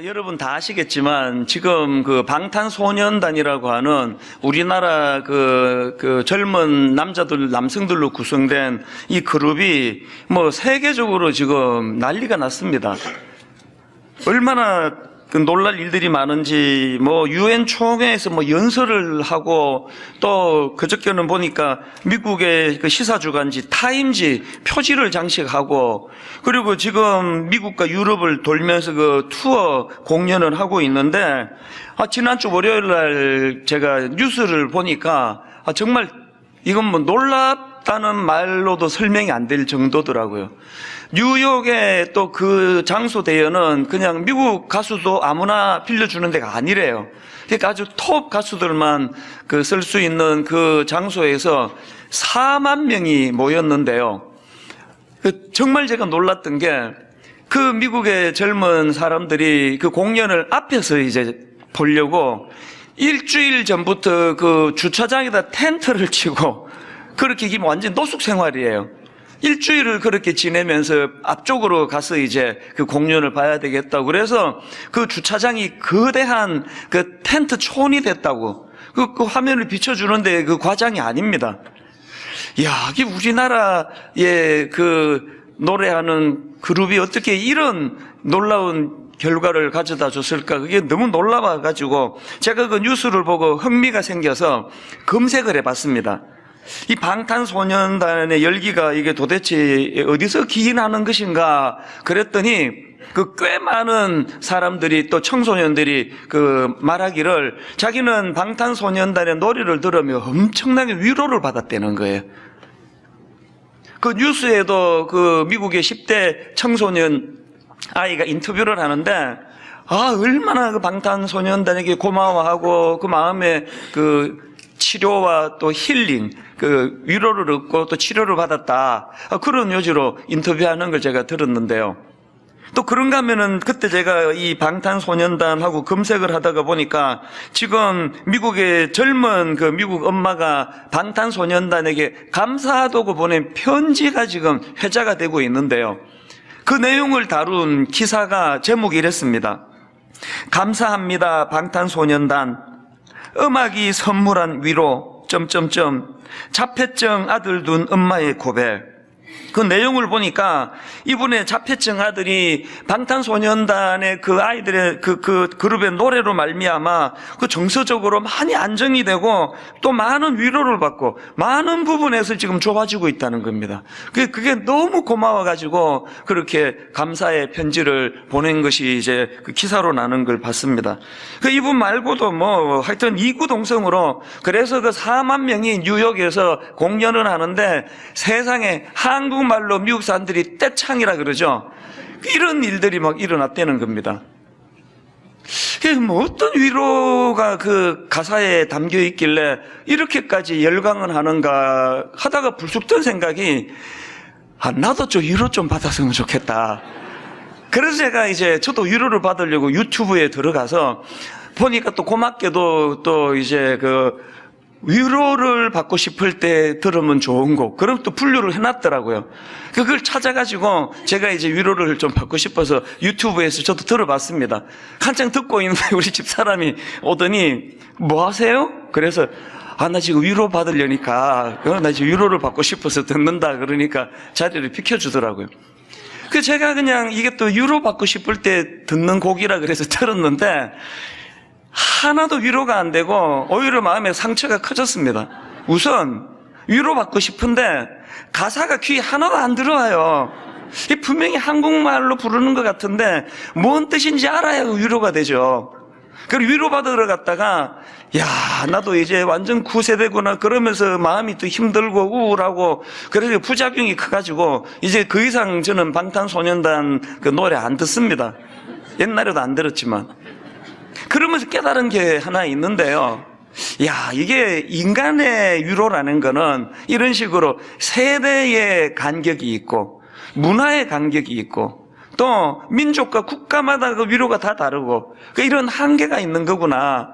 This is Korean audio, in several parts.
여러분 다 아시겠지만 지금 그 방탄소년단이라고 하는 우리나라 그 젊은 남자들, 남성들로 구성된 이 그룹이 뭐 세계적으로 지금 난리가 났습니다. 얼마나 그 놀랄 일들이 많은지 뭐 유엔 총회에서 뭐 연설을 하고 또 그저께는 보니까 미국의 그 시사주간지 타임지 표지를 장식하고 그리고 지금 미국과 유럽을 돌면서 그 투어 공연을 하고 있는데 지난주 월요일 날 제가 뉴스를 보니까 정말 이건 뭐 놀랍다는 말로도 설명이 안 될 정도더라고요. 뉴욕의 또 그 장소 대여는 그냥 미국 가수도 아무나 빌려주는 데가 아니래요. 그러니까 아주 톱 가수들만 쓸 수 있는 그 장소에서 4만 명이 모였는데요. 정말 제가 놀랐던 게 그 미국의 젊은 사람들이 그 공연을 앞에서 이제 보려고 일주일 전부터 그 주차장에다 텐트를 치고 그렇게 이게 완전 노숙 생활이에요. 일주일을 그렇게 지내면서 앞쪽으로 가서 이제 그 공연을 봐야 되겠다고 그래서 그 주차장이 거대한 그 텐트 촌이 됐다고 그 화면을 비춰주는데 그 과장이 아닙니다. 이야, 이게 우리나라의 그 노래하는 그룹이 어떻게 이런 놀라운 결과를 가져다 줬을까? 그게 너무 놀라워가지고 제가 그 뉴스를 보고 흥미가 생겨서 검색을 해봤습니다. 이 방탄소년단의 열기가 이게 도대체 어디서 기인하는 것인가 그랬더니 그 꽤 많은 사람들이 또 청소년들이 그 말하기를 자기는 방탄소년단의 노래를 들으며 엄청나게 위로를 받았다는 거예요. 그 뉴스에도 그 미국의 10대 청소년 아이가 인터뷰를 하는데 얼마나 그 방탄소년단에게 고마워하고 그 마음에 그 치료와 또 힐링, 그 위로를 얻고 또 치료를 받았다. 그런 요지로 인터뷰하는 걸 제가 들었는데요. 또 그런가 하면은 그때 제가 이 방탄소년단하고 검색을 하다가 보니까 지금 미국의 젊은 그 미국 엄마가 방탄소년단에게 감사하다고 보낸 편지가 지금 회자가 되고 있는데요. 그 내용을 다룬 기사가 제목이 이랬습니다. 감사합니다, 방탄소년단. 음악이 선물한 위로, 자폐증 아들 둔 엄마의 고백. 그 내용을 보니까 이분의 자폐증 아들이 방탄소년단의 그 아이들의 그 그룹의 노래로 말미암아 그 정서적으로 많이 안정이 되고 또 많은 위로를 받고 많은 부분에서 지금 좋아지고 있다는 겁니다. 그게 너무 고마워가지고 그렇게 감사의 편지를 보낸 것이 이제 그 기사로 나는 걸 봤습니다. 그 이분 말고도 뭐 하여튼 이구동성으로 그래서 그 4만 명이 뉴욕에서 공연을 하는데 세상에 한국말로 미국 사람들이 떼창이라 그러죠. 이런 일들이 막 일어났다는 겁니다. 뭐 어떤 위로가 그 가사에 담겨 있길래 이렇게까지 열광을 하는가 하다가 불쑥 든 생각이 나도 좀 위로 좀 받았으면 좋겠다. 그래서 제가 이제 저도 위로를 받으려고 유튜브에 들어가서 보니까 또 고맙게도 또 이제 그 위로를 받고 싶을 때 들으면 좋은 곡, 그럼 또 분류를 해놨더라고요. 그걸 찾아가지고 제가 이제 위로를 좀 받고 싶어서 유튜브에서 저도 들어봤습니다. 한창 듣고 있는데 우리 집 사람이 오더니 뭐 하세요? 그래서 나 지금 위로 받으려니까 나 지금 위로를 받고 싶어서 듣는다 그러니까 자리를 비켜주더라고요. 그래서 제가 그냥 이게 또 위로 받고 싶을 때 듣는 곡이라 그래서 들었는데 하나도 위로가 안 되고 오히려 마음에 상처가 커졌습니다. 우선 위로받고 싶은데 가사가 귀에 하나도 안 들어와요. 분명히 한국말로 부르는 것 같은데 뭔 뜻인지 알아야 위로가 되죠. 그리고 위로받으러 갔다가 나도 이제 완전 9세대구나 그러면서 마음이 또 힘들고 우울하고 그래서 부작용이 커가지고 이제 그 이상 저는 방탄소년단 그 노래 안 듣습니다. 옛날에도 안 들었지만. 그러면서 깨달은 게 하나 있는데요. 이게 인간의 위로라는 거는 이런 식으로 세대의 간격이 있고 문화의 간격이 있고 또 민족과 국가마다 그 위로가 다 다르고 이런 한계가 있는 거구나.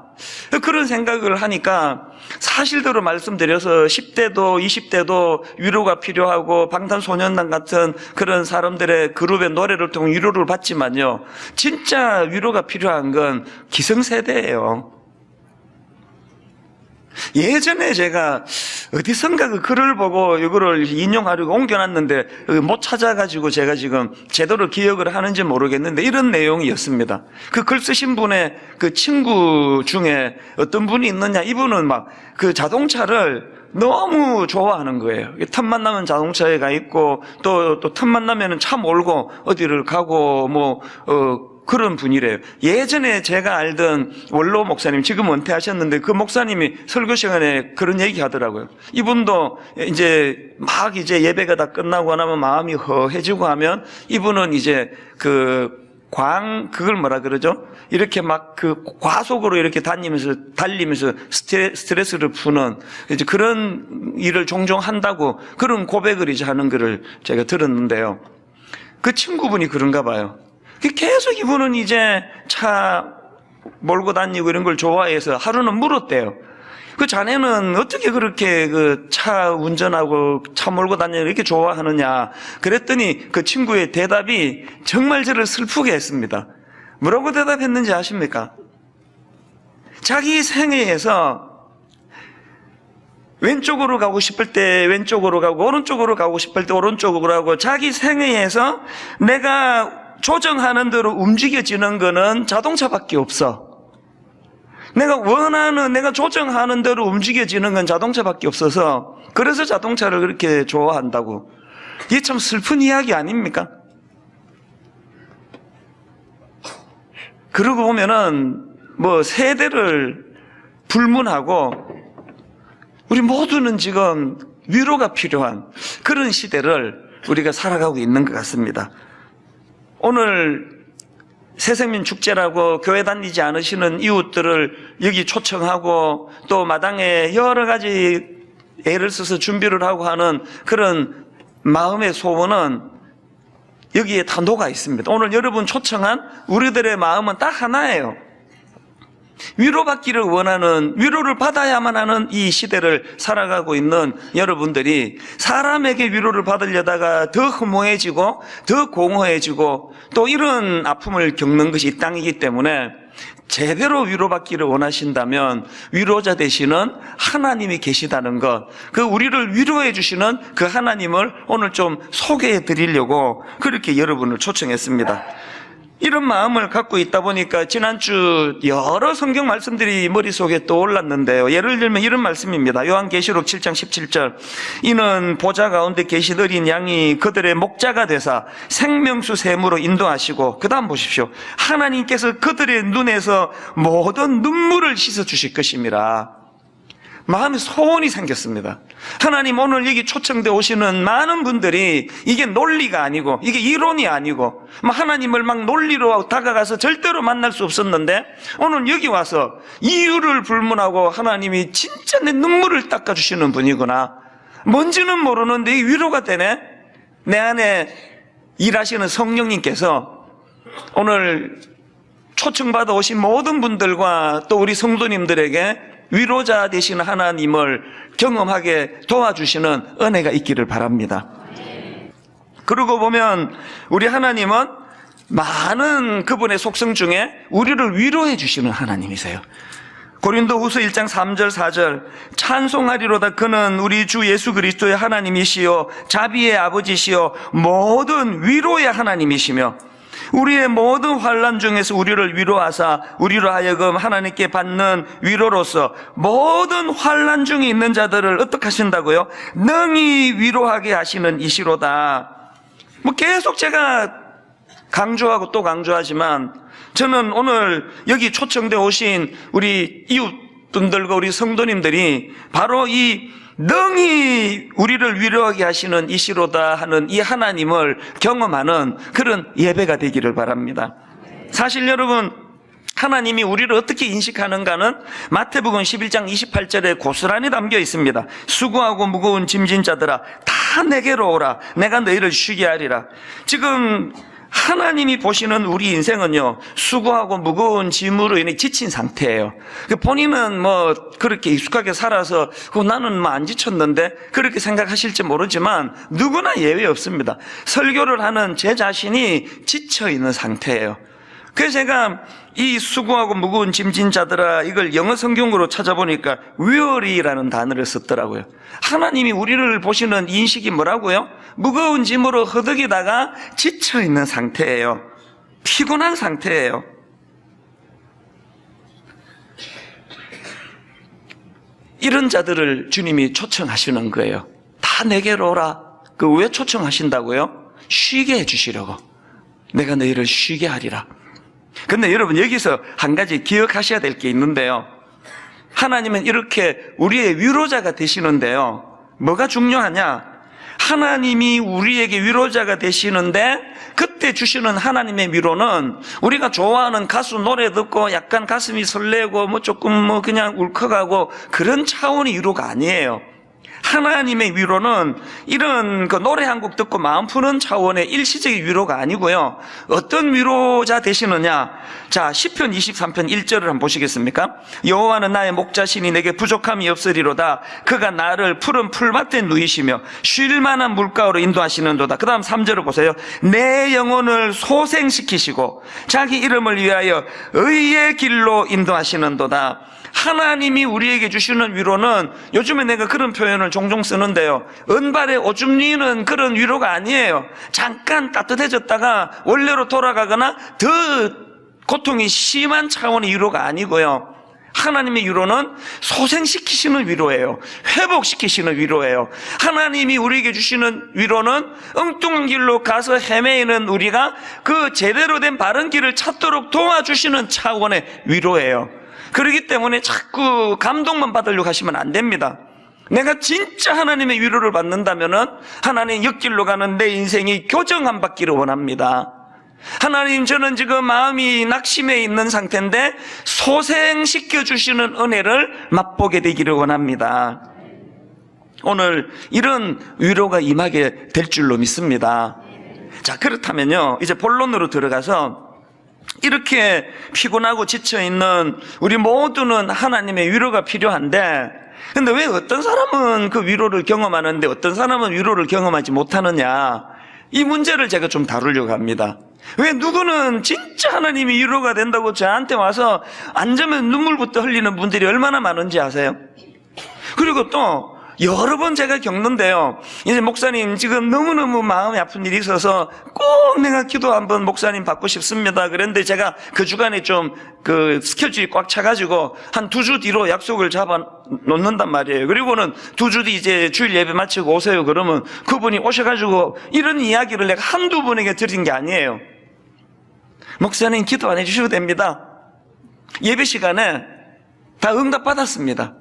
그런 생각을 하니까 사실대로 말씀드려서 10대도 20대도 위로가 필요하고 방탄소년단 같은 그런 사람들의 그룹의 노래를 통해 위로를 받지만요, 진짜 위로가 필요한 건 기성세대예요. 예전에 제가 어디선가 그 글을 보고 이거를 인용하려고 옮겨놨는데 못 찾아가지고 제가 지금 제대로 기억을 하는지 모르겠는데 이런 내용이었습니다. 그 글 쓰신 분의 그 친구 중에 어떤 분이 있느냐, 이분은 막 그 자동차를 너무 좋아하는 거예요. 틈만 나면 자동차에 가 있고 또 틈만 나면 차 몰고 어디를 가고 그런 분이래요. 예전에 제가 알던 원로 목사님, 지금 은퇴하셨는데 그 목사님이 설교 시간에 그런 얘기 하더라고요. 이분도 이제 막 예배가 다 끝나고 나면 마음이 허해지고 하면 이분은 이제 그걸 뭐라 그러죠? 이렇게 막 그 과속으로 이렇게 달리면서 스트레스를 푸는 이제 그런 일을 종종 한다고 그런 고백을 이제 하는 거를 제가 들었는데요. 그 친구분이 그런가 봐요. 계속 이분은 이제 차 몰고 다니고 이런 걸 좋아해서 하루는 물었대요. 그 자네는 어떻게 그렇게 그 차 운전하고 차 몰고 다니는 이렇게 좋아하느냐. 그랬더니 그 친구의 대답이 정말 저를 슬프게 했습니다. 뭐라고 대답했는지 아십니까? 자기 생애에서 왼쪽으로 가고 싶을 때 왼쪽으로 가고 오른쪽으로 가고 싶을 때 오른쪽으로 가고 자기 생애에서 내가 조정하는 대로 움직여지는 거는 자동차밖에 없어. 내가 조정하는 대로 움직여지는 건 자동차밖에 없어서 그래서 자동차를 그렇게 좋아한다고. 이게 참 슬픈 이야기 아닙니까? 그러고 보면은 세대를 불문하고 우리 모두는 지금 위로가 필요한 그런 시대를 우리가 살아가고 있는 것 같습니다. 오늘 새생민 축제라고 교회 다니지 않으시는 이웃들을 여기 초청하고 또 마당에 여러 가지 애를 써서 준비를 하고 하는 그런 마음의 소원은 여기에 다 녹아 있습니다. 오늘 여러분 초청한 우리들의 마음은 딱 하나예요. 위로받기를 원하는, 위로를 받아야만 하는 이 시대를 살아가고 있는 여러분들이 사람에게 위로를 받으려다가 더 허무해지고 더 공허해지고 또 이런 아픔을 겪는 것이 이 땅이기 때문에 제대로 위로받기를 원하신다면 위로자 되시는 하나님이 계시다는 것, 그 우리를 위로해 주시는 그 하나님을 오늘 좀 소개해 드리려고 그렇게 여러분을 초청했습니다. 이런 마음을 갖고 있다 보니까 지난주 여러 성경 말씀들이 머릿속에 떠올랐는데요. 예를 들면 이런 말씀입니다. 요한계시록 7장 17절. 이는 보좌 가운데 계신 어린 양이 그들의 목자가 되사 생명수 샘으로 인도하시고, 그 다음 보십시오. 하나님께서 그들의 눈에서 모든 눈물을 씻어주실 것임이라. 마음에 소원이 생겼습니다. 하나님, 오늘 여기 초청돼 오시는 많은 분들이 이게 논리가 아니고 이게 이론이 아니고 하나님을 막 논리로 다가가서 절대로 만날 수 없었는데 오늘 여기 와서 이유를 불문하고 하나님이 진짜 내 눈물을 닦아주시는 분이구나, 뭔지는 모르는데 이 위로가 되네. 내 안에 일하시는 성령님께서 오늘 초청받아 오신 모든 분들과 또 우리 성도님들에게 위로자 되시는 하나님을 경험하게 도와주시는 은혜가 있기를 바랍니다. 그러고 보면 우리 하나님은 많은 그분의 속성 중에 우리를 위로해 주시는 하나님이세요. 고린도후서 1장 3절 4절. 찬송하리로다 그는 우리 주 예수 그리스도의 하나님이시요 자비의 아버지시요 모든 위로의 하나님이시며 우리의 모든 환난 중에서 우리를 위로하사 우리로 하여금 하나님께 받는 위로로서 모든 환난 중에 있는 자들을 어떻게 하신다고요? 능히 위로하게 하시는 이시로다. 계속 제가 강조하고 또 강조하지만 저는 오늘 여기 초청돼 오신 우리 이웃분들과 우리 성도님들이 바로 이 능히 우리를 위로하게 하시는 이시로다 하는 이 하나님을 경험하는 그런 예배가 되기를 바랍니다. 사실 여러분, 하나님이 우리를 어떻게 인식하는가는 마태복음 11장 28절에 고스란히 담겨 있습니다. 수고하고 무거운 짐진 자들아 다 내게로 오라, 내가 너희를 쉬게 하리라. 지금 하나님이 보시는 우리 인생은요, 수고하고 무거운 짐으로 인해 지친 상태예요. 본인은 뭐 그렇게 익숙하게 살아서 나는 뭐 안 지쳤는데 그렇게 생각하실지 모르지만 누구나 예외 없습니다. 설교를 하는 제 자신이 지쳐 있는 상태예요. 그래서 제가 이 수고하고 무거운 짐진 자들아, 이걸 영어 성경으로 찾아보니까 weary라는 단어를 썼더라고요. 하나님이 우리를 보시는 인식이 뭐라고요? 무거운 짐으로 허덕이다가 지쳐 있는 상태예요. 피곤한 상태예요. 이런 자들을 주님이 초청하시는 거예요. 다 내게로 오라. 왜 초청하신다고요? 쉬게 해주시려고. 내가 너희를 쉬게 하리라. 근데 여러분, 여기서 한 가지 기억하셔야 될 게 있는데요. 하나님은 이렇게 우리의 위로자가 되시는데요. 뭐가 중요하냐? 하나님이 우리에게 위로자가 되시는데 그때 주시는 하나님의 위로는 우리가 좋아하는 가수 노래 듣고 약간 가슴이 설레고 뭐 조금 뭐 그냥 울컥하고 그런 차원의 위로가 아니에요. 하나님의 위로는 이런 그 노래 한 곡 듣고 마음 푸는 차원의 일시적인 위로가 아니고요. 어떤 위로자 되시느냐? 자, 시편 23편 1절을 한번 보시겠습니까? 여호와는 나의 목자시니 내게 부족함이 없으리로다. 그가 나를 푸른 풀밭에 누이시며 쉴 만한 물가로 인도하시는도다. 그 다음 3절을 보세요. 내 영혼을 소생시키시고 자기 이름을 위하여 의의 길로 인도하시는도다. 하나님이 우리에게 주시는 위로는, 요즘에 내가 그런 표현을 종종 쓰는데요, 은발에 오줌 누이는 그런 위로가 아니에요. 잠깐 따뜻해졌다가 원래로 돌아가거나 더 고통이 심한 차원의 위로가 아니고요. 하나님의 위로는 소생시키시는 위로예요. 회복시키시는 위로예요. 하나님이 우리에게 주시는 위로는 엉뚱한 길로 가서 헤매이는 우리가 그 제대로 된 바른 길을 찾도록 도와주시는 차원의 위로예요. 그렇기 때문에 자꾸 감동만 받으려고 하시면 안 됩니다. 내가 진짜 하나님의 위로를 받는다면은 하나님 옆길로 가는 내 인생이 교정한 받기를 원합니다. 하나님, 저는 지금 마음이 낙심해 있는 상태인데 소생시켜 주시는 은혜를 맛보게 되기를 원합니다. 오늘 이런 위로가 임하게 될 줄로 믿습니다. 자, 그렇다면요, 이제 본론으로 들어가서 이렇게 피곤하고 지쳐있는 우리 모두는 하나님의 위로가 필요한데, 근데 왜 어떤 사람은 그 위로를 경험하는데 어떤 사람은 위로를 경험하지 못하느냐, 이 문제를 제가 좀 다루려고 합니다. 왜 누구는 진짜 하나님이 위로가 된다고 저한테 와서 앉으면 눈물부터 흘리는 분들이 얼마나 많은지 아세요? 그리고 또 여러 번 제가 겪는데요, 이제 목사님 지금 너무너무 마음이 아픈 일이 있어서 꼭 내가 기도 한번 목사님 받고 싶습니다. 그런데 제가 그 주간에 좀 그 스케줄이 꽉 차가지고 한 2주 뒤로 약속을 잡아 놓는단 말이에요. 그리고는 2주 뒤 이제 주일 예배 마치고 오세요. 그러면 그분이 오셔가지고 이런 이야기를 내가 한두 분에게 드린 게 아니에요. 목사님 기도 안 해주셔도 됩니다. 예배 시간에 다 응답 받았습니다.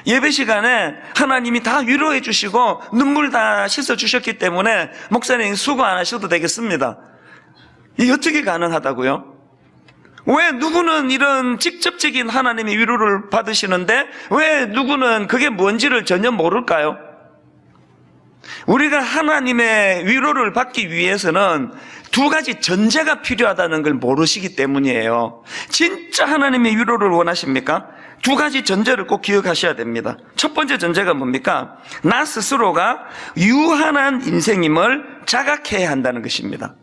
예배 시간에 하나님이 다 위로해 주시고 눈물 다 씻어 주셨기 때문에 목사님 수고 안 하셔도 되겠습니다. 이게 어떻게 가능하다고요? 왜 누구는 이런 직접적인 하나님의 위로를 받으시는데 왜 누구는 그게 뭔지를 전혀 모를까요? 우리가 하나님의 위로를 받기 위해서는 두 가지 전제가 필요하다는 걸 모르시기 때문이에요. 진짜 하나님의 위로를 원하십니까? 두 가지 전제를 꼭 기억하셔야 됩니다. 첫 번째 전제가 뭡니까? 나 스스로가 유한한 인생임을 자각해야 한다는 것입니다.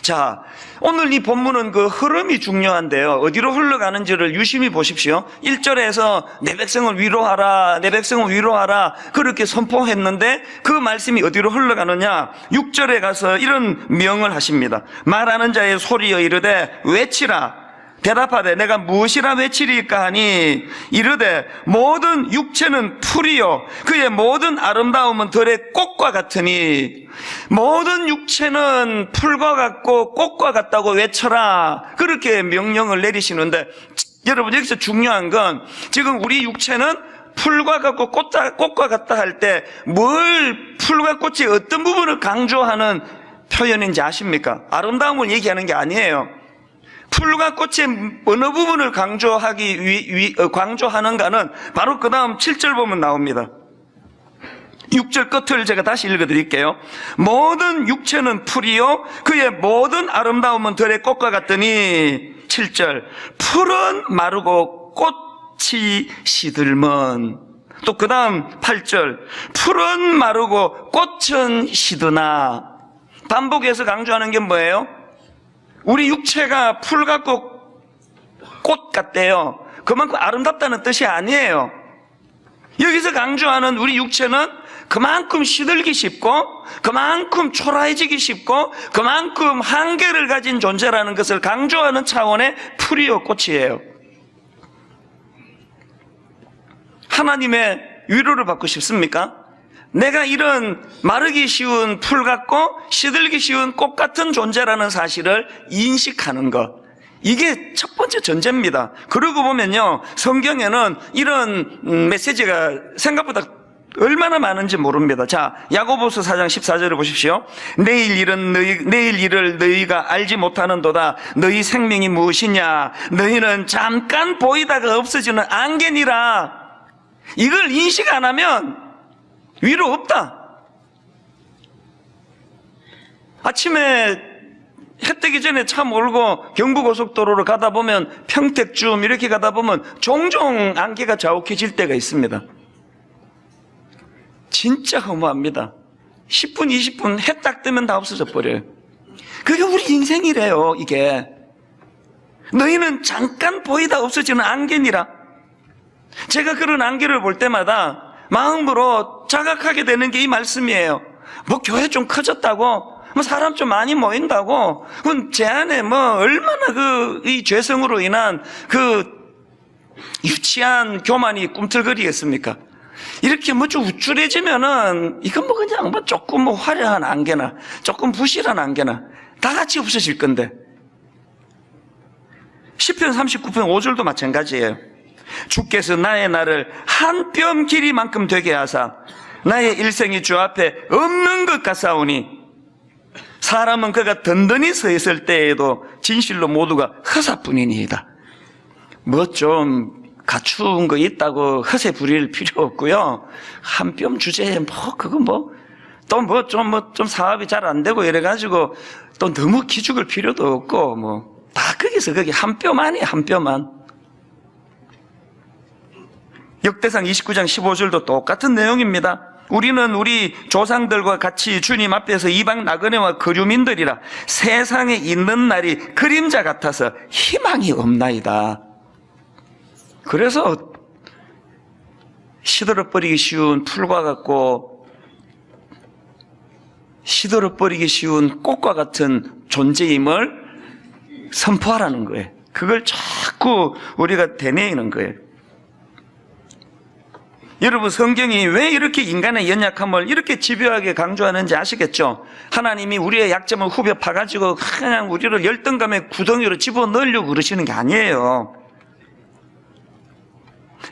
자, 오늘 이 본문은 그 흐름이 중요한데요, 어디로 흘러가는지를 유심히 보십시오. 1절에서 내 백성을 위로하라, 내 백성을 위로하라 그렇게 선포했는데 그 말씀이 어디로 흘러가느냐? 6절에 가서 이런 명을 하십니다. 말하는 자의 소리여 이르되 외치라. 대답하되 내가 무엇이라 외치리까 하니 이르되 모든 육체는 풀이요 그의 모든 아름다움은 들의 꽃과 같으니, 모든 육체는 풀과 같고 꽃과 같다고 외쳐라, 그렇게 명령을 내리시는데, 여러분 여기서 중요한 건 지금 우리 육체는 풀과 같고 꽃과 같다 할 때 뭘 풀과 꽃의 어떤 부분을 강조하는 표현인지 아십니까? 아름다움을 얘기하는 게 아니에요. 풀과 꽃의 어느 부분을 강조하는가는 바로 그 다음 7절 보면 나옵니다. 6절 끝을 제가 다시 읽어드릴게요. 모든 육체는 풀이요 그의 모든 아름다움은 들의 꽃과 같더니 7절 풀은 마르고 꽃이 시들면, 또 그 다음 8절 풀은 마르고 꽃은 시드나. 반복해서 강조하는 게 뭐예요? 우리 육체가 풀 같고 꽃 같대요. 그만큼 아름답다는 뜻이 아니에요. 여기서 강조하는 우리 육체는 그만큼 시들기 쉽고 그만큼 초라해지기 쉽고 그만큼 한계를 가진 존재라는 것을 강조하는 차원의 풀이요 꽃이에요. 하나님의 위로를 받고 싶습니까? 내가 이런 마르기 쉬운 풀 같고 시들기 쉬운 꽃 같은 존재라는 사실을 인식하는 것, 이게 첫 번째 전제입니다. 그러고 보면요, 성경에는 이런 메시지가 생각보다 얼마나 많은지 모릅니다. 자, 야고보서 4장 14절을 보십시오. 내일 일을 너희가 알지 못하는도다. 너희 생명이 무엇이냐? 너희는 잠깐 보이다가 없어지는 안개니라. 이걸 인식 안 하면 위로 없다. 아침에 해 뜨기 전에 차 몰고 경부고속도로로 가다 보면 평택쯤 이렇게 가다 보면 종종 안개가 자욱해질 때가 있습니다. 진짜 허무합니다. 10분, 20분 해 딱 뜨면 다 없어져 버려요. 그게 우리 인생이래요, 이게. 너희는 잠깐 보이다 없어지는 안개니라. 제가 그런 안개를 볼 때마다 마음으로 자각하게 되는 게 이 말씀이에요. 뭐 교회 좀 커졌다고, 뭐 사람 좀 많이 모인다고, 그건 제 안에 뭐 얼마나 이 죄성으로 인한 유치한 교만이 꿈틀거리겠습니까? 이렇게 뭐 좀 우쭐해지면은 이건 뭐 그냥 뭐 조금 뭐 화려한 안개나 조금 부실한 안개나 다 같이 없어질 건데. 시편 39편 5절도 마찬가지예요. 주께서 나의 날을 한 뼘 길이만큼 되게 하사 나의 일생이 주 앞에 없는 것 같사오니 사람은 그가 든든히 서 있을 때에도 진실로 모두가 허사뿐이니이다. 뭐 좀 갖춘 거 있다고 허세 부릴 필요 없고요. 한 뼘 주제에 그거 좀 사업이 잘 안 되고 이래가지고 또 너무 기죽을 필요도 없고 다 거기서 거기 한 뼘만이에요. 한 뼘만. 역대상 29장 15절도 똑같은 내용입니다. 우리는 우리 조상들과 같이 주님 앞에서 이방 나그네와 거류민들이라 세상에 있는 날이 그림자 같아서 희망이 없나이다. 그래서 시들어버리기 쉬운 풀과 같고 시들어버리기 쉬운 꽃과 같은 존재임을 선포하라는 거예요. 그걸 자꾸 우리가 되뇌이는 거예요. 여러분, 성경이 왜 이렇게 인간의 연약함을 이렇게 집요하게 강조하는지 아시겠죠? 하나님이 우리의 약점을 후벼 파가지고 그냥 우리를 열등감의 구덩이로 집어넣으려고 그러시는 게 아니에요.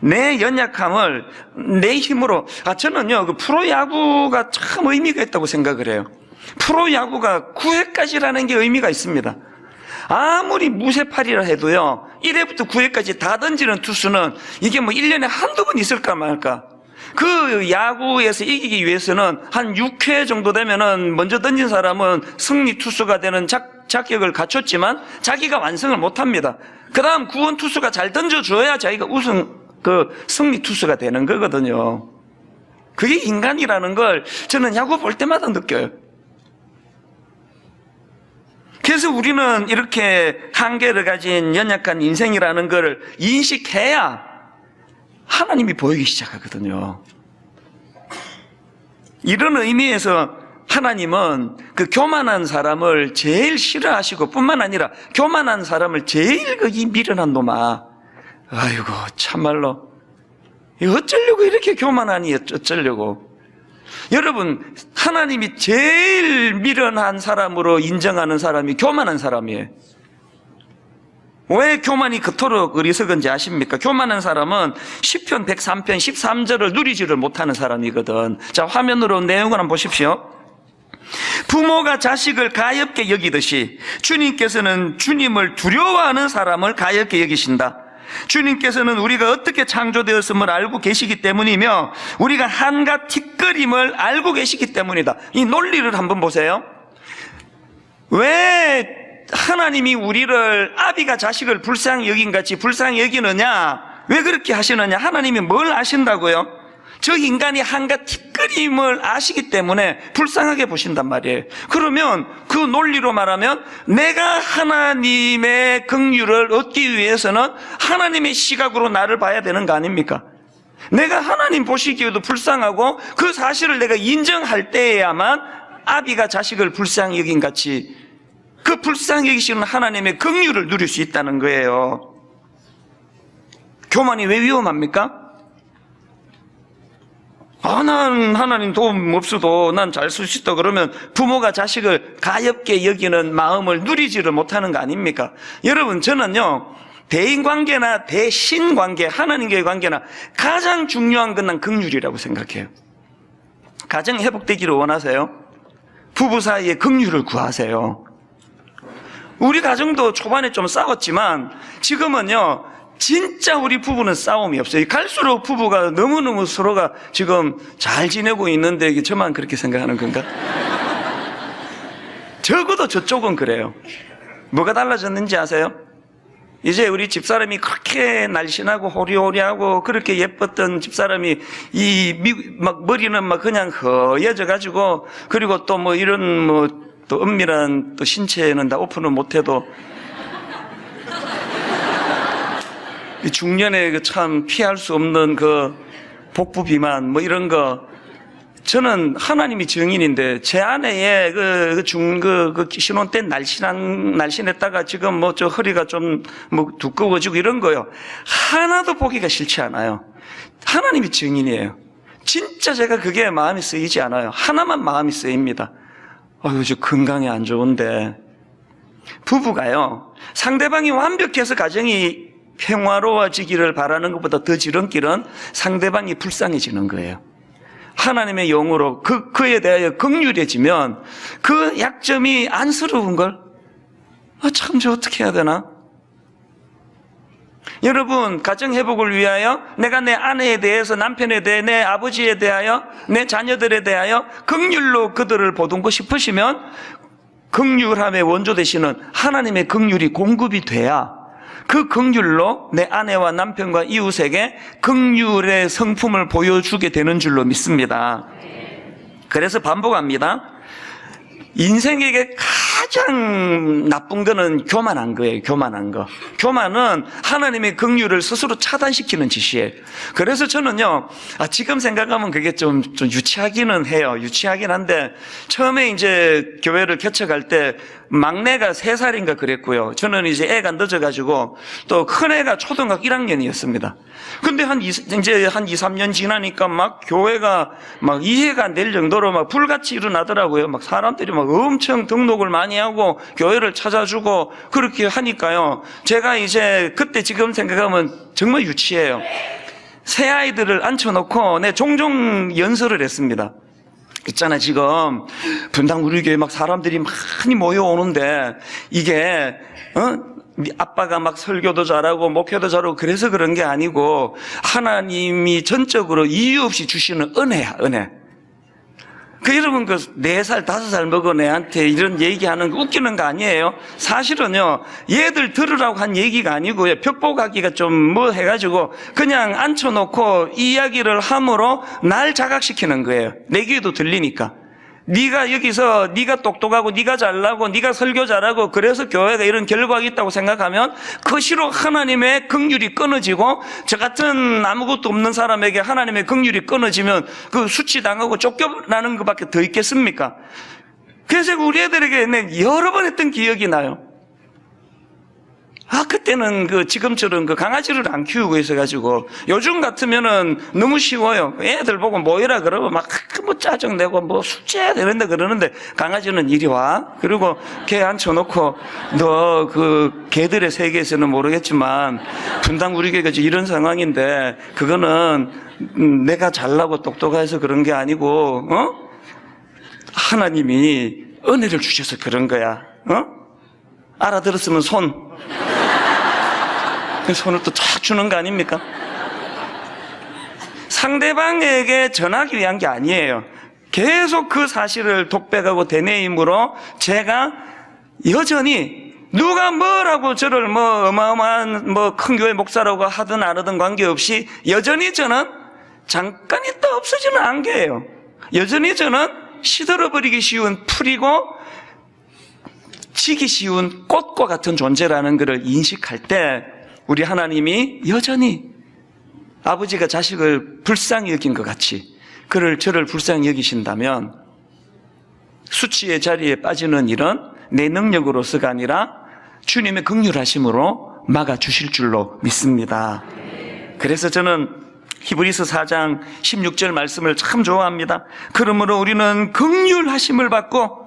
내 연약함을 내 힘으로, 저는요, 프로야구가 참 의미가 있다고 생각을 해요. 프로야구가 9회까지라는 게 의미가 있습니다. 아무리 무쇠팔이라 해도요, 1회부터 9회까지 다 던지는 투수는 이게 1년에 한두 번 있을까 말까. 그 야구에서 이기기 위해서는 한 6회 정도 되면은 먼저 던진 사람은 승리 투수가 되는 자격을 갖췄지만 자기가 완성을 못 합니다. 그 다음 구원 투수가 잘 던져줘야 자기가 승리 투수가 되는 거거든요. 그게 인간이라는 걸 저는 야구 볼 때마다 느껴요. 그래서 우리는 이렇게 한계를 가진 연약한 인생이라는 걸 인식해야 하나님이 보이기 시작하거든요. 이런 의미에서 하나님은 그 교만한 사람을 제일 싫어하시고 뿐만 아니라 교만한 사람을 제일 이 미련한 놈아, 아이고 참말로 어쩌려고 이렇게 교만하니 어쩌려고. 여러분, 하나님이 제일 미련한 사람으로 인정하는 사람이 교만한 사람이에요. 왜 교만이 그토록 어리석은지 아십니까? 교만한 사람은 시편 103편 13절을 누리지를 못하는 사람이거든. 자, 화면으로 내용을 한번 보십시오. 부모가 자식을 가엾게 여기듯이 주님께서는 주님을 두려워하는 사람을 가엾게 여기신다. 주님께서는 우리가 어떻게 창조되었음을 알고 계시기 때문이며 우리가 한갓 티끌임을 알고 계시기 때문이다. 이 논리를 한번 보세요. 왜 하나님이 우리를 아비가 자식을 불쌍히 여긴같이 불쌍히 여기느냐? 왜 그렇게 하시느냐? 하나님이 뭘 아신다고요? 저 인간이 한갓 티끌임을 아시기 때문에 불쌍하게 보신단 말이에요. 그러면 그 논리로 말하면 내가 하나님의 긍휼을 얻기 위해서는 하나님의 시각으로 나를 봐야 되는 거 아닙니까? 내가 하나님 보시기에도 불쌍하고 그 사실을 내가 인정할 때에야만 아비가 자식을 불쌍히 여긴 같이 그 불쌍히 여기시는 하나님의 긍휼을 누릴 수 있다는 거예요. 교만이 왜 위험합니까? 난 하나님 도움 없어도 난 잘 쓸 수 있다 그러면 부모가 자식을 가엽게 여기는 마음을 누리지를 못하는 거 아닙니까? 여러분, 저는요, 대인관계나 대신관계, 하나님과의 관계나 가장 중요한 건 난 긍휼이라고 생각해요. 가정 회복되기를 원하세요? 부부 사이에 긍휼을 구하세요. 우리 가정도 초반에 좀 싸웠지만 지금은요, 진짜 우리 부부는 싸움이 없어요. 갈수록 부부가 너무너무 서로가 지금 잘 지내고 있는데 이게 저만 그렇게 생각하는 건가? 적어도 저쪽은 그래요. 뭐가 달라졌는지 아세요? 이제 우리 집사람이 그렇게 날씬하고 호리호리하고 그렇게 예뻤던 집사람이 막 머리는 막 그냥 허해져 가지고 그리고 또 뭐 이런 뭐 또 은밀한 또 신체는 다 오픈을 못해도 중년에 참 피할 수 없는 그 복부 비만 뭐 이런 거 저는 하나님이 증인인데 제 아내의 그 신혼 때 날씬했다가 지금 뭐 저 허리가 좀 뭐 두꺼워지고 이런 거요. 하나도 보기가 싫지 않아요. 하나님이 증인이에요. 진짜 제가 그게 마음이 쓰이지 않아요. 하나만 마음이 쓰입니다. 저 건강이 안 좋은데. 부부가요, 상대방이 완벽해서 가정이 평화로워지기를 바라는 것보다 더 지름길은 상대방이 불쌍해지는 거예요. 하나님의 영으로 그에 대하여 긍휼해지면 그 약점이 안쓰러운 걸 참 저 어떻게 해야 되나? 여러분, 가정 회복을 위하여 내가 내 아내에 대해서, 남편에 대해, 내 아버지에 대하여, 내 자녀들에 대하여 긍휼로 그들을 보듬고 싶으시면 긍휼함의 원조 되시는 하나님의 긍휼이 공급이 돼야 그 긍휼로 내 아내와 남편과 이웃에게 긍휼의 성품을 보여주게 되는 줄로 믿습니다. 그래서 반복합니다. 인생에게 가장 나쁜 거는 교만한 거예요. 교만한 거. 교만은 하나님의 긍휼을 스스로 차단시키는 짓이에요. 그래서 저는요, 지금 생각하면 그게 좀 유치하기는 해요. 유치하긴 한데, 처음에 이제 교회를 개척할 때 막내가 3살인가 그랬고요. 저는 이제 애가 늦어가지고 또 큰애가 초등학교 1학년이었습니다. 근데 이제 한 2, 3년 지나니까 막 교회가 막 이해가 안 될 정도로 막 불같이 일어나더라고요. 막 사람들이 막 엄청 등록을 많이 하고 교회를 찾아주고 그렇게 하니까요. 제가 이제 그때 지금 생각하면 정말 유치해요. 새 아이들을 앉혀놓고 종종 연설을 했습니다. 있잖아, 지금 분당 우리 교회 막 사람들이 많이 모여오는데 이게 아빠가 막 설교도 잘하고 목회도 잘하고 그래서 그런 게 아니고 하나님이 전적으로 이유 없이 주시는 은혜야, 은혜. 여러분 4살, 5살 먹은 애한테 이런 얘기하는 거 웃기는 거 아니에요? 사실은요, 얘들 들으라고 한 얘기가 아니고요, 벽보가기가 좀 뭐 해가지고 그냥 앉혀놓고 이야기를 함으로 날 자각시키는 거예요. 내 귀에도 들리니까. 네가 여기서 네가 똑똑하고 네가 잘나고 네가 설교 잘하고 그래서 교회가 이런 결과가 있다고 생각하면 그 시로 하나님의 긍휼이 끊어지고 저 같은 아무것도 없는 사람에게 하나님의 긍휼이 끊어지면 그 수치당하고 쫓겨나는 것밖에 더 있겠습니까? 그래서 우리 애들에게 여러 번 했던 기억이 나요. 그때는 지금처럼 강아지를 안 키우고 있어가지고, 요즘 같으면은 너무 쉬워요. 애들 보고 모이라 그러면 막 짜증내고 숙제해야 되는데 그러는데, 강아지는 이리 와. 그리고 개 앉혀놓고, 너 개들의 세계에서는 모르겠지만, 분당 우리 교회가 이런 상황인데, 그거는 내가 잘나고 똑똑해서 그런 게 아니고, 하나님이 은혜를 주셔서 그런 거야. 알아들었으면 손. 그 손을 또 쫙 주는 거 아닙니까? 상대방에게 전하기 위한 게 아니에요. 계속 그 사실을 독백하고 되뇌임으로 제가 여전히 누가 뭐라고 저를 어마어마한 큰 교회 목사라고 하든 안 하든 관계없이 여전히 저는 잠깐 있다 없어지는 안개예요. 여전히 저는 시들어버리기 쉬운 풀이고 지기 쉬운 꽃과 같은 존재라는 것을 인식할 때 우리 하나님이 여전히 아버지가 자식을 불쌍히 여긴 것 같이 저를 불쌍히 여기신다면 수치의 자리에 빠지는 일은 내 능력으로서가 아니라 주님의 긍휼하심으로 막아주실 줄로 믿습니다. 그래서 저는 히브리서 4장 16절 말씀을 참 좋아합니다. 그러므로 우리는 긍휼하심을 받고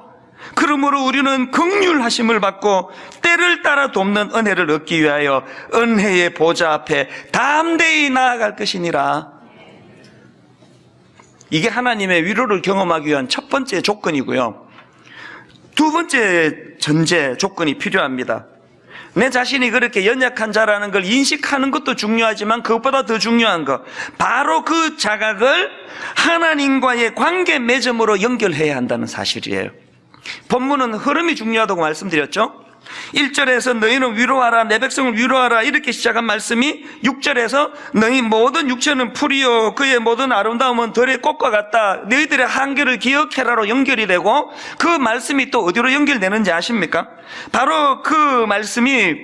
때를 따라 돕는 은혜를 얻기 위하여 은혜의 보좌 앞에 담대히 나아갈 것이니라. 이게 하나님의 위로를 경험하기 위한 첫 번째 조건이고요. 두 번째 전제 조건이 필요합니다. 내 자신이 그렇게 연약한 자라는 걸 인식하는 것도 중요하지만 그것보다 더 중요한 거, 바로 그 자각을 하나님과의 관계 맺음으로 연결해야 한다는 사실이에요. 본문은 흐름이 중요하다고 말씀드렸죠. 1절에서 너희는 위로하라, 내 백성을 위로하라 이렇게 시작한 말씀이 6절에서 너희 모든 육체는 풀이요 그의 모든 아름다움은 들의 꽃과 같다, 너희들의 한계를 기억해라로 연결이 되고, 그 말씀이 또 어디로 연결되는지 아십니까? 바로 그 말씀이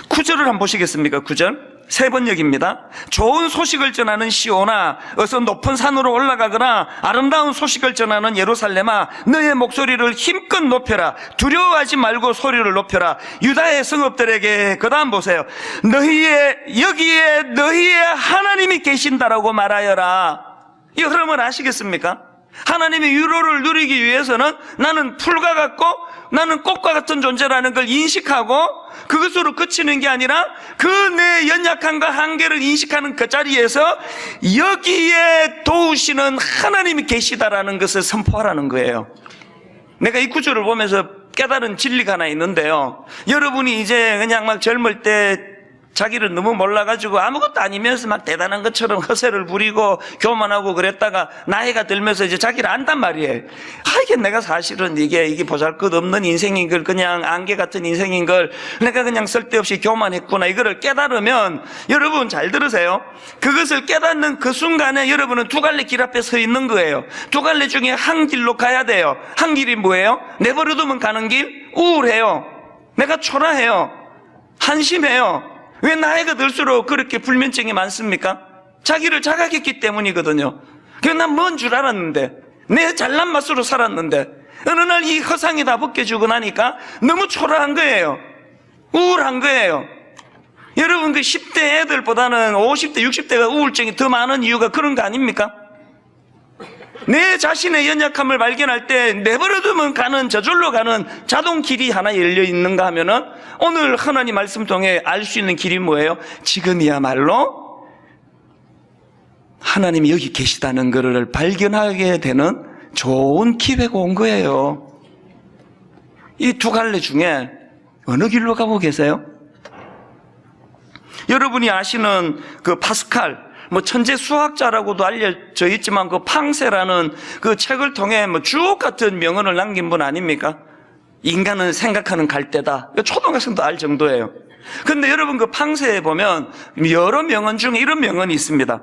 9절을 한번 보시겠습니까? 9절 세 번역입니다. 좋은 소식을 전하는 시온아, 어서 높은 산으로 올라가거나 아름다운 소식을 전하는 예루살렘아, 너의 목소리를 힘껏 높여라. 두려워하지 말고 소리를 높여라. 유다의 성읍들에게, 그 다음 보세요. 여기에 너희의 하나님이 계신다라고 말하여라. 이 흐름을 아시겠습니까? 하나님의 위로를 누리기 위해서는 나는 풀과 같고 나는 꽃과 같은 존재라는 걸 인식하고 그것으로 그치는 게 아니라 그 내 연약함과 한계를 인식하는 그 자리에서 여기에 도우시는 하나님이 계시다라는 것을 선포하라는 거예요. 내가 이 구절을 보면서 깨달은 진리가 하나 있는데요. 여러분이 이제 그냥 막 젊을 때 자기를 너무 몰라가지고 아무것도 아니면서 막 대단한 것처럼 허세를 부리고 교만하고 그랬다가 나이가 들면서 이제 자기를 안단 말이에요. 이게 내가 사실은 이게 보잘것없는 인생인 걸, 그냥 안개 같은 인생인 걸 내가 그냥 쓸데없이 교만했구나, 이거를 깨달으면, 여러분 잘 들으세요. 그것을 깨닫는 그 순간에 여러분은 두 갈래 길 앞에 서 있는 거예요. 두 갈래 중에 한 길로 가야 돼요. 한 길이 뭐예요? 내버려두면 가는 길? 우울해요. 내가 초라해요. 한심해요. 왜 나이가 들수록 그렇게 불면증이 많습니까? 자기를 자각했기 때문이거든요. 그래서 난 뭔 줄 알았는데, 내 잘난 맛으로 살았는데 어느 날 이 허상이 다 벗겨지고 나니까 너무 초라한 거예요. 우울한 거예요. 여러분, 그 10대 애들보다는 50대 60대가 우울증이 더 많은 이유가 그런 거 아닙니까? 내 자신의 연약함을 발견할 때 내버려두면 가는, 저절로 가는 자동 길이 하나 열려 있는가 하면은 오늘 하나님 말씀 통해 알 수 있는 길이 뭐예요? 지금이야말로 하나님이 여기 계시다는 것을 발견하게 되는 좋은 기회가 온 거예요. 이 두 갈래 중에 어느 길로 가고 계세요? 여러분이 아시는 그 파스칼, 천재 수학자라고도 알려져 있지만 그 팡세라는 그 책을 통해 주옥 같은 명언을 남긴 분 아닙니까? 인간은 생각하는 갈대다. 초등학생도 알 정도예요. 근데 여러분, 그 팡세에 보면 여러 명언 중에 이런 명언이 있습니다.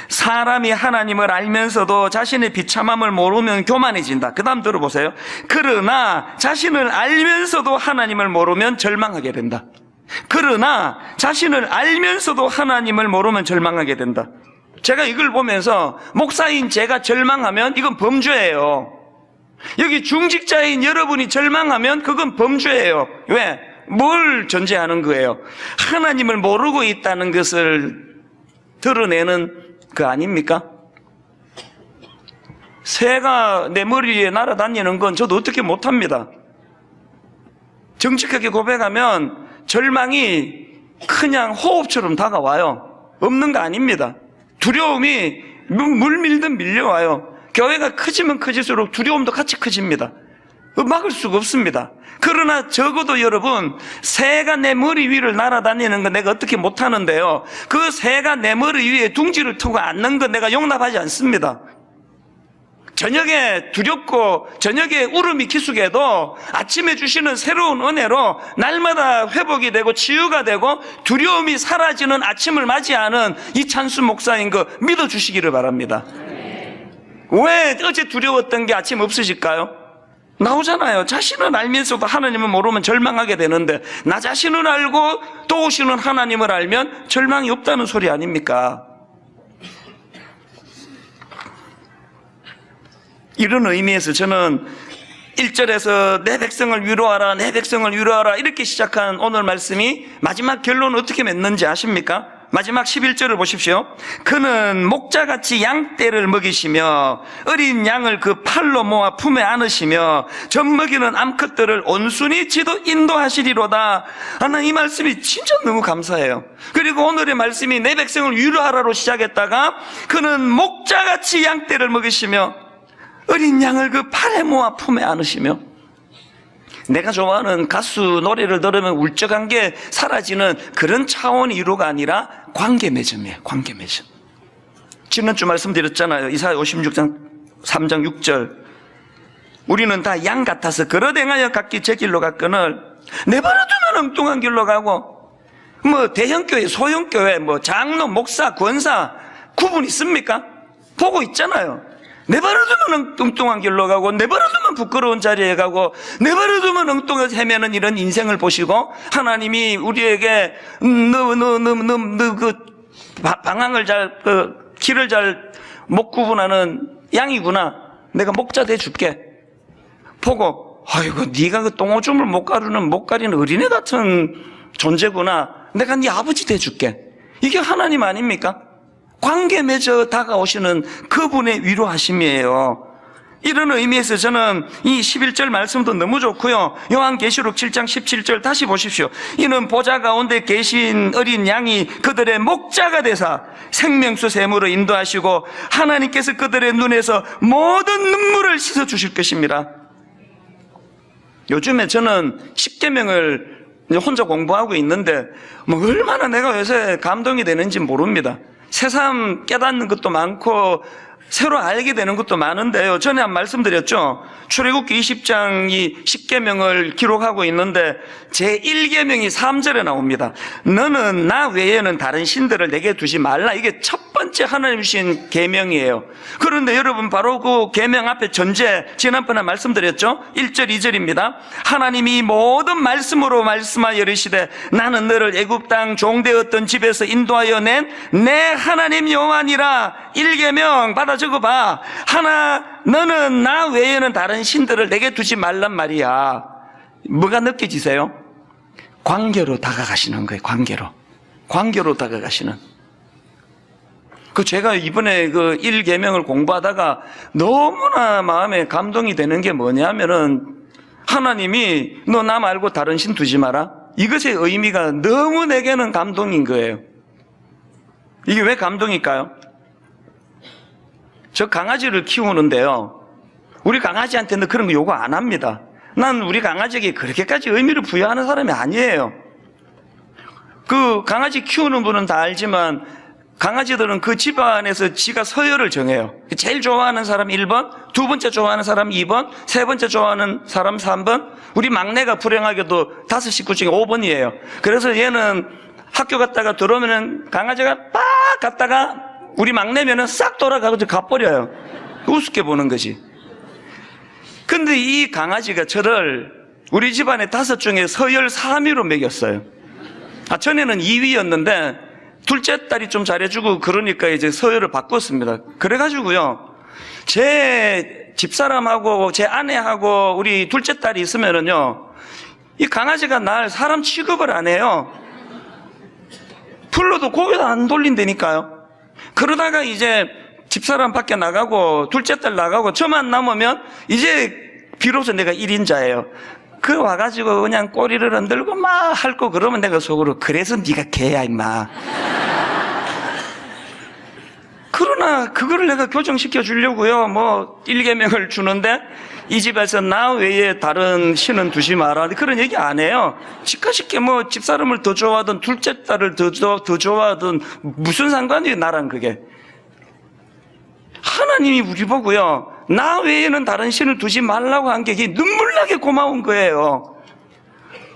사람이 하나님을 알면서도 자신의 비참함을 모르면 교만해진다. 그 다음 들어보세요. 그러나 자신을 알면서도 하나님을 모르면 절망하게 된다. 그러나 자신을 알면서도 하나님을 모르면 절망하게 된다. 제가 이걸 보면서 목사인 제가 절망하면 이건 범죄예요. 여기 중직자인 여러분이 절망하면 그건 범죄예요. 왜? 뭘 전제하는 거예요? 하나님을 모르고 있다는 것을 드러내는 그 아닙니까? 새가 내 머리 위에 날아다니는 건 저도 어떻게 못합니다. 정직하게 고백하면 절망이 그냥 호흡처럼 다가와요. 없는 거 아닙니다. 두려움이 물 밀듯 밀려와요. 교회가 커지면 커질수록 두려움도 같이 커집니다. 막을 수가 없습니다. 그러나 적어도 여러분, 새가 내 머리 위를 날아다니는 거 내가 어떻게 못하는데요, 그 새가 내 머리 위에 둥지를 트고 앉는 거 내가 용납하지 않습니다. 저녁에 두렵고 저녁에 울음이 기숙해도 아침에 주시는 새로운 은혜로 날마다 회복이 되고 치유가 되고 두려움이 사라지는 아침을 맞이하는 이찬수 목사인 거 믿어주시기를 바랍니다. 왜 어제 두려웠던 게 아침 없으실까요? 나오잖아요. 자신을 알면서도 하나님을 모르면 절망하게 되는데, 나 자신을 알고 또 오시는 하나님을 알면 절망이 없다는 소리 아닙니까? 이런 의미에서 저는 1절에서 내 백성을 위로하라, 내 백성을 위로하라 이렇게 시작한 오늘 말씀이 마지막 결론은 어떻게 맺는지 아십니까? 마지막 11절을 보십시오. 그는 목자같이 양떼를 먹이시며 어린 양을 그 팔로 모아 품에 안으시며 젖먹이는 암컷들을 온순히 인도하시리로다 하는 이 말씀이 진짜 너무 감사해요. 그리고 오늘의 말씀이 내 백성을 위로하라로 시작했다가 그는 목자같이 양떼를 먹이시며 어린 양을 그 팔에 모아 품에 안으시며, 내가 좋아하는 가수 노래를 들으면 울적한 게 사라지는 그런 차원의 위로가 아니라 관계 맺음이에요. 관계 맺음. 지난주 말씀드렸잖아요. 이사야 56장 3장 6절. 우리는 다 양 같아서 걸어댕하여 각기 제 길로 갔거늘 내버려두면 엉뚱한 길로 가고, 뭐 대형교회 소형교회 뭐 장로 목사 권사 구분 있습니까? 보고 있잖아요. 내버려두면 엉뚱한 길로 가고, 내버려두면 부끄러운 자리에 가고, 내버려두면 엉뚱해서 헤매는 이런 인생을 보시고, 하나님이 우리에게 방향을 길을 잘 못 구분하는 양이구나, 내가 목자 돼 줄게. 보고, 아이고 네가 그 똥오줌을 못 가리는 어린애 같은 존재구나, 내가 네 아버지 돼 줄게. 이게 하나님 아닙니까? 관계 맺어 다가오시는 그분의 위로하심이에요. 이런 의미에서 저는 이 11절 말씀도 너무 좋고요. 요한계시록 7장 17절 다시 보십시오. 이는 보좌 가운데 계신 어린 양이 그들의 목자가 되사 생명수 샘으로 인도하시고 하나님께서 그들의 눈에서 모든 눈물을 씻어 주실 것입니다. 요즘에 저는 십계명을 혼자 공부하고 있는데 뭐 얼마나 내가 요새 감동이 되는지 모릅니다. 새삼 깨닫는 것도 많고 새로 알게 되는 것도 많은데요. 전에 한 말씀드렸죠. 출애굽기 20장 이 10계명을 기록하고 있는데 제1계명이 3절에 나옵니다. 너는 나 외에는 다른 신들을 내게 두지 말라. 이게 첫 번째 하나님 주신 계명이에요. 그런데 여러분 바로 그 계명 앞에 전제 지난번에 말씀드렸죠. 1절 2절입니다. 하나님이 모든 말씀으로 말씀하여 이르시되 나는 너를 애굽 땅 종되었던 집에서 인도하여 낸 내 하나님 여호와니라. 1계명 받아 적어봐. 너는 나 외에는 다른 신들을 내게 두지 말란 말이야. 뭐가 느껴지세요? 관계로 다가가시는 거예요. 관계로 다가가시는. 제가 이번에 1계명을 공부하다가 너무나 마음에 감동이 되는 게 뭐냐면은 하나님이 너 나 말고 다른 신 두지 마라. 이것의 의미가 너무 내게는 감동인 거예요. 이게 왜 감동일까요? 저 강아지를 키우는데요, 우리 강아지한테는 그런 거 요구 안 합니다. 난 우리 강아지에게 그렇게까지 의미를 부여하는 사람이 아니에요. 그 강아지 키우는 분은 다 알지만 강아지들은 그 집안에서 지가 서열을 정해요. 제일 좋아하는 사람 1번, 두 번째 좋아하는 사람 2번, 세 번째 좋아하는 사람 3번. 우리 막내가 불행하게도 5식구 중에 5번이에요. 그래서 얘는 학교 갔다가 들어오면은 강아지가 빡 갔다가 우리 막내면은 싹 돌아가고 가버려요. 우습게 보는 거지. 근데 이 강아지가 저를 우리 집안에 5 중에 서열 3위로 먹였어요. 전에는 2위였는데 둘째 딸이 좀 잘해주고 그러니까 이제 서열을 바꿨습니다. 그래가지고요, 제 집사람하고 제 아내하고 우리 둘째 딸이 있으면은요, 이 강아지가 날 사람 취급을 안 해요. 불러도 고개도 안 돌린다니까요. 그러다가 이제 집사람 밖에 나가고 둘째 딸 나가고 저만 남으면 이제 비로소 내가 1인자예요. 와가지고 그냥 꼬리를 흔들고 막 핥고 그러면 내가 속으로 그래서 네가 개야 임마. 그러나 그거를 내가 교정시켜 주려고요. 뭐 1계명을 주는데 이 집에서 나 외에 다른 신은 두지 마라. 그런 얘기 안 해요. 집가쉽게 뭐 집사람을 더 좋아하든 둘째 딸을 더 좋아하든 무슨 상관이에요, 나랑 그게. 하나님이 우리 보고요. 나 외에는 다른 신을 두지 말라고 한 게 눈물나게 고마운 거예요.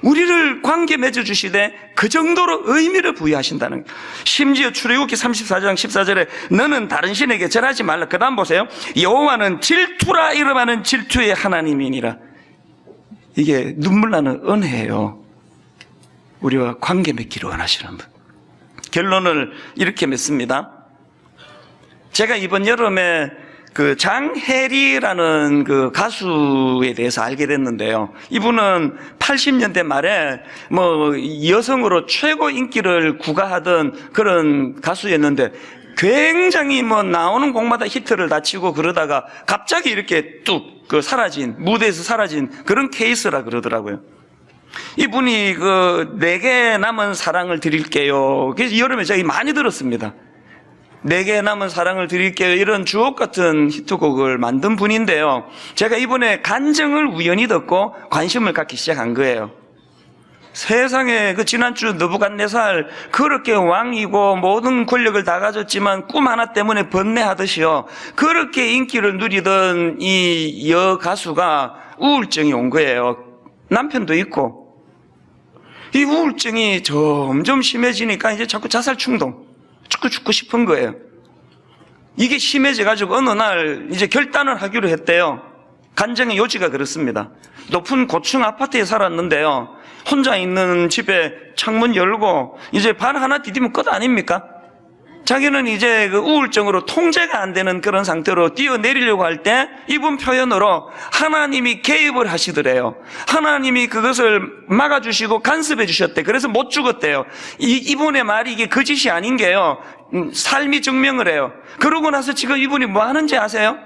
우리를 관계 맺어주시되 그 정도로 의미를 부여하신다는 거예요. 심지어 출애굽기 34장 14절에 너는 다른 신에게 절하지 말라. 그 다음 보세요. 여호와는 질투라 이름하는 질투의 하나님이니라. 이게 눈물나는 은혜예요. 우리와 관계 맺기를 원하시는 분. 결론을 이렇게 맺습니다. 제가 이번 여름에 그 장혜리라는 그 가수에 대해서 알게 됐는데요. 이분은 80년대 말에 뭐 여성으로 최고 인기를 구가하던 그런 가수였는데 굉장히 뭐 나오는 곡마다 히트를 다 치고 그러다가 갑자기 이렇게 뚝 그 사라진, 무대에서 사라진 그런 케이스라 그러더라고요. 이분이 그 내게 남은 사랑을 드릴게요. 그래서 여름에 제가 많이 들었습니다. 내게 남은 사랑을 드릴게요. 이런 주옥 같은 히트곡을 만든 분인데요. 제가 이번에 간증을 우연히 듣고 관심을 갖기 시작한 거예요. 세상에 그 지난주 느부갓네살 그렇게 왕이고 모든 권력을 다 가졌지만 꿈 하나 때문에 번뇌하듯이요. 그렇게 인기를 누리던 이 여가수가 우울증이 온 거예요. 남편도 있고. 이 우울증이 점점 심해지니까 이제 자꾸 자살 충동. 죽고 싶은 거예요. 이게 심해져가지고 어느 날 이제 결단을 하기로 했대요. 간증의 요지가 그렇습니다. 높은 고층 아파트에 살았는데요. 혼자 있는 집에 창문 열고 이제 발 하나 디디면 끝 아닙니까? 자기는 이제 그 우울증으로 통제가 안 되는 그런 상태로 뛰어내리려고 할 때 이분 표현으로 하나님이 개입을 하시더래요. 하나님이 그것을 막아주시고 간섭해 주셨대. 그래서 못 죽었대요. 이분의 말이 이게 거짓이 아닌 게요. 삶이 증명을 해요. 그러고 나서 지금 이분이 뭐 하는지 아세요?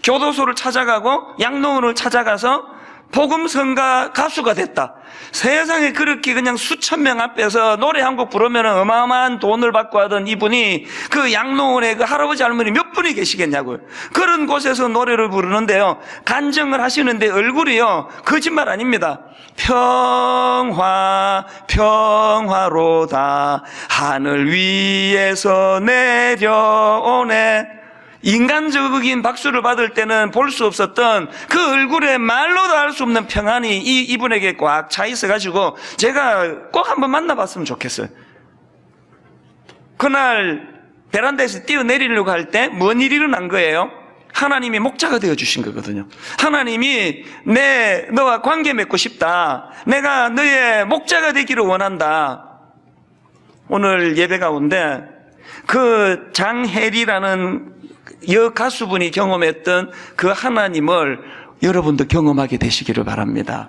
교도소를 찾아가고 양로원을 찾아가서 복음성가 가수가 됐다. 세상에 그렇게 그냥 수천 명 앞에서 노래 한 곡 부르면 어마어마한 돈을 받고 하던 이분이 그 양로원에 그 할아버지 할머니 몇 분이 계시겠냐고요. 그런 곳에서 노래를 부르는데요. 간증을 하시는데 얼굴이요. 거짓말 아닙니다. 평화로다 하늘 위에서 내려오네. 인간적인 박수를 받을 때는 볼 수 없었던 그 얼굴에 말로도 할 수 없는 평안이 이분에게 꽉 차 있어가지고 제가 꼭 한번 만나봤으면 좋겠어요. 그날 베란다에서 뛰어내리려고 할 때 뭔 일이 일어난 거예요? 하나님이 목자가 되어주신 거거든요. 하나님이 너와 관계 맺고 싶다. 내가 너의 목자가 되기를 원한다. 오늘 예배 가운데 그 장혜리라는 여가수분이 경험했던 그 하나님을 여러분도 경험하게 되시기를 바랍니다.